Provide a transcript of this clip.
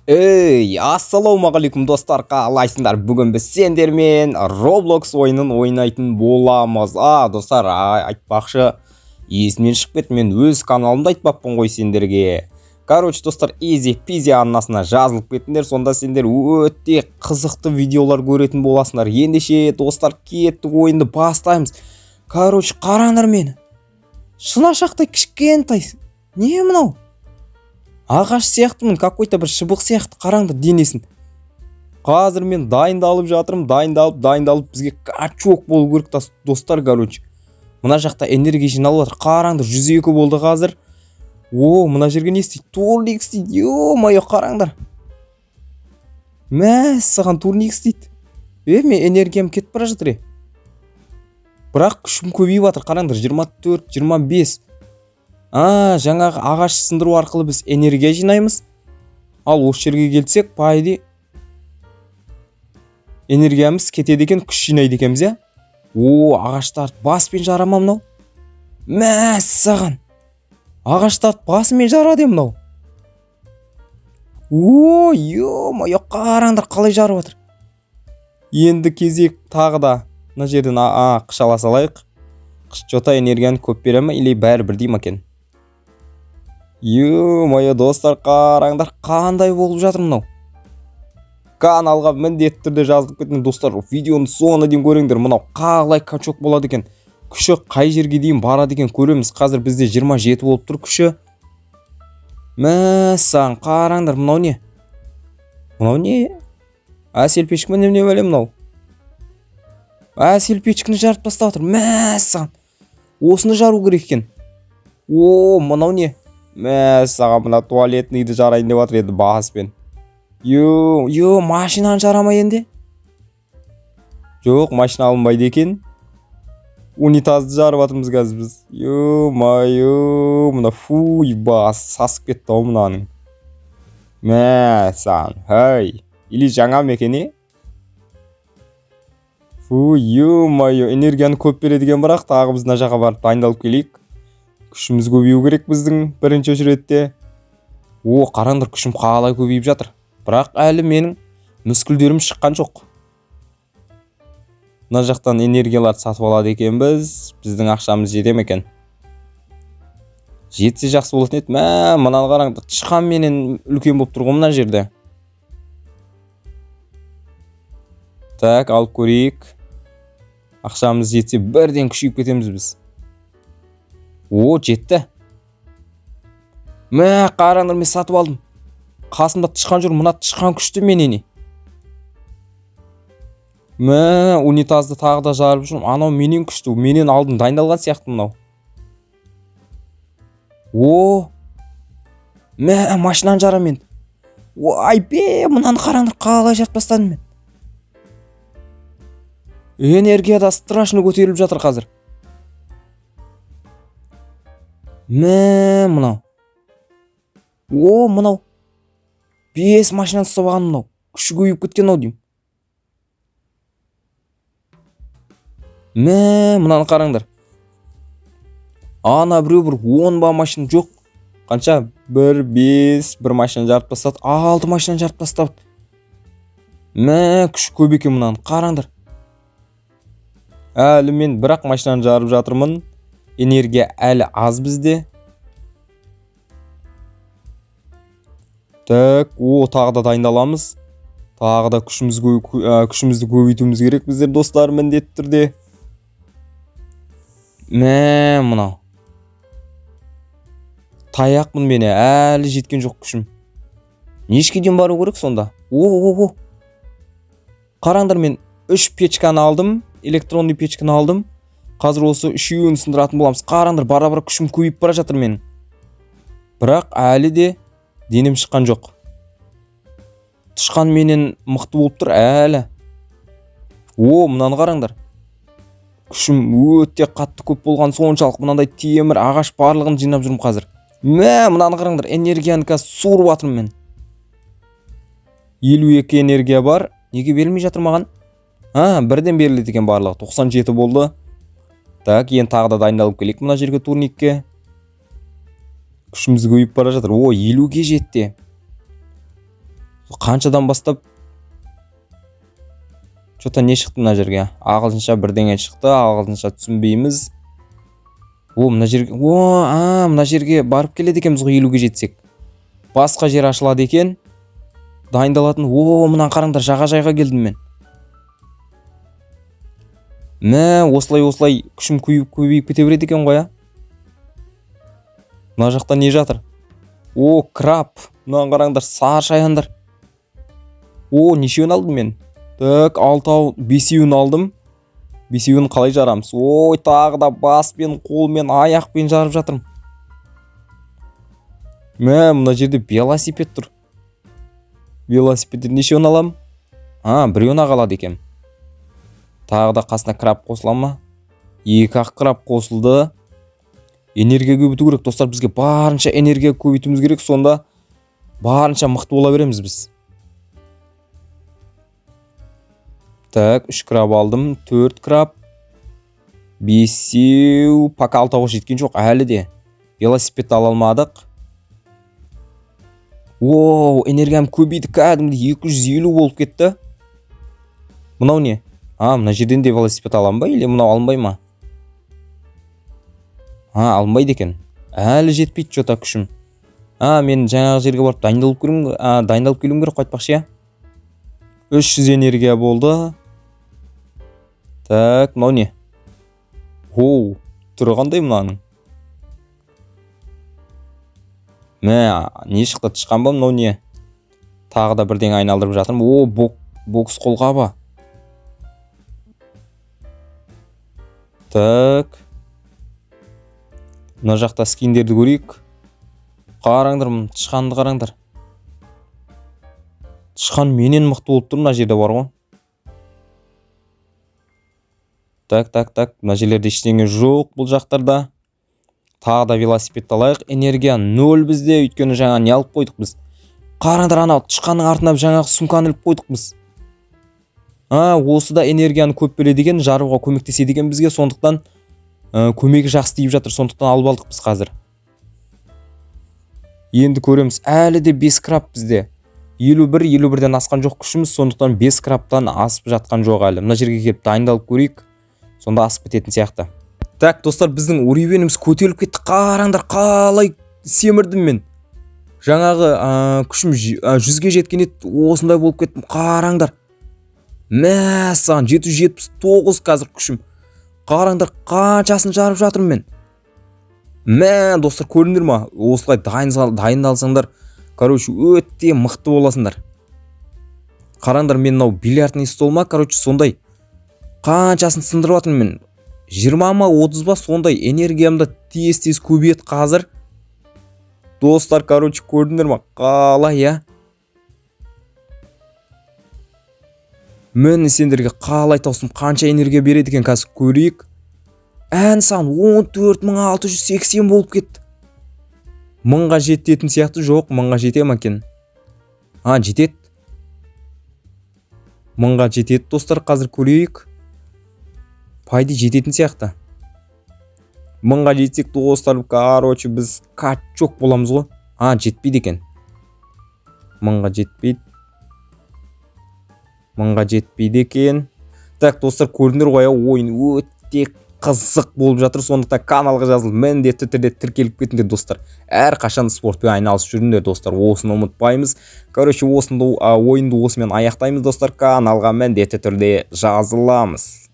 Ассалаумағалейкум достар, қалайсыңдар? Бүгін біз сендермен Roblox ойынын ойнайтын боламыз. Достар, айтпақшы, есімнен шығып кетті, мен өз каналымда айтпақпын ғой сендерге. Короче, достар, Easy Peasy арнасына жазылып кеттіңдер, сонда сендер өте қызықты видеолар көретін боласыңдар. Ендеше, достар, кеттік, ойынды бастаймыз. Короче, қараңдар мені. Шынашақтай кішкентай. Не мынау? Ағаш сияқтымын, какой-то бір шыбық сияқты, қараңдар денесін. Қазір мен дайындалып жатырмын, дайындалып бізге качок болу керек достар, короче. Мына жақта энергия жиналып жатыр, қараңдар, 102 болды қазір. Мына жерге не істейді? Турник істейді, ё-моё, қараңдар. Мәссаған турник істейді. Мен энергиям кетіп бара жатыр. Бірақ күшім көбейіп жатыр, қараңдар, 24, 25. Жаңағы ағаш сындыру арқылы біз энергия жинаймыз. Ал осы жерге келсек, пайды энергиямыз кетеді екен, күш жинайды екенбіз, я? Ағаштарды баспен жарама мынау. Мәссаған. Ағаштарды басымен жарады мынау. Ё-моё, қараңдар қалай жарып жатыр. Енді кезек тағы да мына жерден қыш ала салайық. Қыш жота энергияны көп бере ме, или бәрі бірдей ме екен? Ё-моё, достар, қараңдар, қандай болып жатыр мынау. Каналға міндетті түрде жазылып кетіңдер достар. Видеоны соңына дейін көріңдер. Мынау қалай качок болады екен. Күші қай жерге дейін барады екен көреміз. Қазір бізде 27 болып тұр күші. Мәссаған, қараңдар, мынау не? Мынау не? Әсел пешкі не бәлем мынау? Әсел пешкіні жарып тастап отыр. Мәссаған. Осыны жару керек екен. Мынау не? Мәссаған, мына туалетныйды жарайын деп отыр еді бағаспен. Машинаны жарамай енді? Жоқ, машина алынбайды екен. Унитазды жарып атырмыз қазір біз. Ё-моё, мына бас сасып кетті ау мынаның. Мәссаған, или жаңа мекене? Ё-моё, энергияны көп береді екен, бірақ тағы біз мына жаққа барып дайындалып келейік. Күшіміз көбею керек біздің бірінші очередте. Қараңдар, күшім қалай көбейіп жатыр. Бірақ әлі менің мүскілдерім шыққан жоқ. Мына жақтан энергияларды сатып алады екен біздің ақшамыз жете ме екен? Жетсе жақсы болатын еді. Мынаны қараңдар, тышқан менен үлкен болып тұрған мына жерде. Так, алып көрейік. Ақшамыз жетсе бірден күшейіп кетеміз біз. Жетті. Қараңдар, мен сатып алдым. Қасымда тышқан жүр, мына тышқан күшті менен. Унитазды тағы да жарып жүрмін. Анау менен күшті, менен алдым, дайындалған сияқты мынау. Машинаны жарам мен. Мынаны қараңдар, қалай жарып тастадым мен. Энергияда страшно көтеріліп жатыр қазір. Мынау. Мынау. 5 машинаны ұстап алған мынау. Күші көйіп кеткен ау деймін. Мынаны қараңдар. Ана біреу бір 10 ба машина жоқ. Қанша? 1, 5, 1 машина жарып тастады. 6 машина жарып тастады. Күші көп екен мынаны. Қараңдар. Әлі мен бірақ машинаны жарып жатырмын. Энергия әлі аз бізде. Так, тағы да дайындаламыз. Тағы да күшімізді көбейтуіміз керек біздер достар, міндетті түрде. Мынау. Таяқпын мені, әлі жеткен жоқ күшім. Нешке дейін бару керек сонда? Қараңдар, мен 3 печканы алдым, электронный печканы алдым. Қазір осы үшеуін сындыратын боламыз. Қараңдар, бара-бара күшім көбейіп бара жатыр менің. Бірақ әлі де денем шыққан жоқ. Тышқан менен мықты болып тұр әлі. Мынаны қараңдар. Күшім өте қатты көп болған соншалық мынандай темір, ағаш барлығын жинап жүрмін қазір. Мынаны қараңдар, энергияны қазір суырып жатырмын мен. 52 энергия бар. Неге берілмей жатыр маған? Бірден беріледі екен барлығы. 97 болды. Так, енді тағы да дайындалып келейік мына жерге турникке. Күшіміз көйіп бара жатыр. 50-ге жетті. Қаншадан бастап? Что-то не шықты мына жерге? Ағылшынша бірдеңе шықты, ағылшынша түсінбейміз. Мына жерге барып келеді екенбіз ғой 50-ге жетсек. Басқа жер ашылады екен. Дайындалатын. Мынаны қараңдар, жағажайға келдім мен. Осылай күшім көбейіп кете береді екен ғой, а? Мына жақта не жатыр? Краб. Мынаны қараңдар, сары шаяндар. Нешеуін алдым мен? Так, 5-еуін алдым. 5-еуін қалай жарамыз? Тағы да баспен, қолмен, аяқпен жарып жатырмын. Мына жерде велосипед тұр. Велосипедден нешеуін алам? Біреуін қалады екен. Тағы да қасына краб қосыла ма? 2-ақ краб қосылды. Энергия көбейту керек, достар, бізге барынша энергия көбейтуіміз керек, сонда барынша мықты бола береміз біз. Так, 3 краб алдым, 4 краб, 5-еу, пока 6-ға жеткен жоқ, әлі де. Велосипедті ала алмадық. Энергиям көбейді, кәдімгі 250 болып кетті. Мынау не? Мына жерден де велосипед алам ба, или мынау алынбай ма? Алынбайды екен. Әлі жетпейді жота күшім. Мен жаңағы жерге барып дайындалып келуім керек қайтпақшы, я? 300 энергия болды. Так, мынау не? Тұрғандай мынаның. Не шықты, тышқан ба, мынау не? Тағы да бірден айналдырып жатырмын. Бокс қолғабы. Так. Мына жақта скиндерді көрейік. Қараңдар, тышқанды қараңдар. Тышқан менен мықты болып тұр, мына жерде бар ғой. Так. Мына жерлерде ештеңе жоқ бұл жақтарда. Тағы да велосипедті алайық. Энергия 0 бізде, өйткені жаңа не алып қойдық біз. Қараңдар, анау тышқанның артына жаңағы сумканы іліп қойдық біз. Осы да энергияны көп береді екен, жаруға көмектеседі екен бізге, сондықтан көмегі жақсы тиіп жатыр, сондықтан алып алдық біз қазір. Енді көреміз, әлі де 5 краб бізде. 51-ден асқан жоқ күшіміз, сондықтан 5 крабтан асып жатқан жоқ әлі. Мына жерге келіп дайындалып көрейік, сонда асып кететін сияқты. Так, достар, біздің уровеніміз көтеріліп кетті. Қараңдар, қалай семірдім мен. Жаңағы күшім 100-ге жеткен еді, осындай болып кеттім. Қараңдар. Саған 779 қазір күшім. Қараңдар, қаншасын жарып жатырмын мен. Достар, көріңдер ма? Осылай дайындалсаңдар, өте мықты боласыңдар. Қараңдар, мен мынау бильярдный стол ма, сондай. Қаншасын сындырып жатырмын мен. 20 ма, 30 ба, сондай. Энергиямда тез көбейеді қазір. Достар, көрдіңдер ма? Қалай, я? Мен сендерге қалай таусым, қанша энергия береді екен қазір көрейік. Сан 14680 болып кетті. 1000-ға жететін сияқты, жоқ, 1000-ға жете ма екен? Жетеді. 1000-ға жетеді, достар, қазір көрейік. Пайды жететін сияқты. 1000-ға жетсек, достар, біз качок боламыз ғой. Жетпейді екен. 1000-ға жетпейді. 1000-ға жетпейді екен. Так, достар, көрдіңдер ғой, ойын өте қызық болып жатыр, сондықтан каналға жазылып, міндетті түрде тіркеліп кетіңдер, достар. Әрқашан спортпен айналысып жүріңдер, достар. Осыны ұмытпаймыз. Ойынды осымен аяқтаймыз, достар. Каналға міндетті түрде жазыламыз.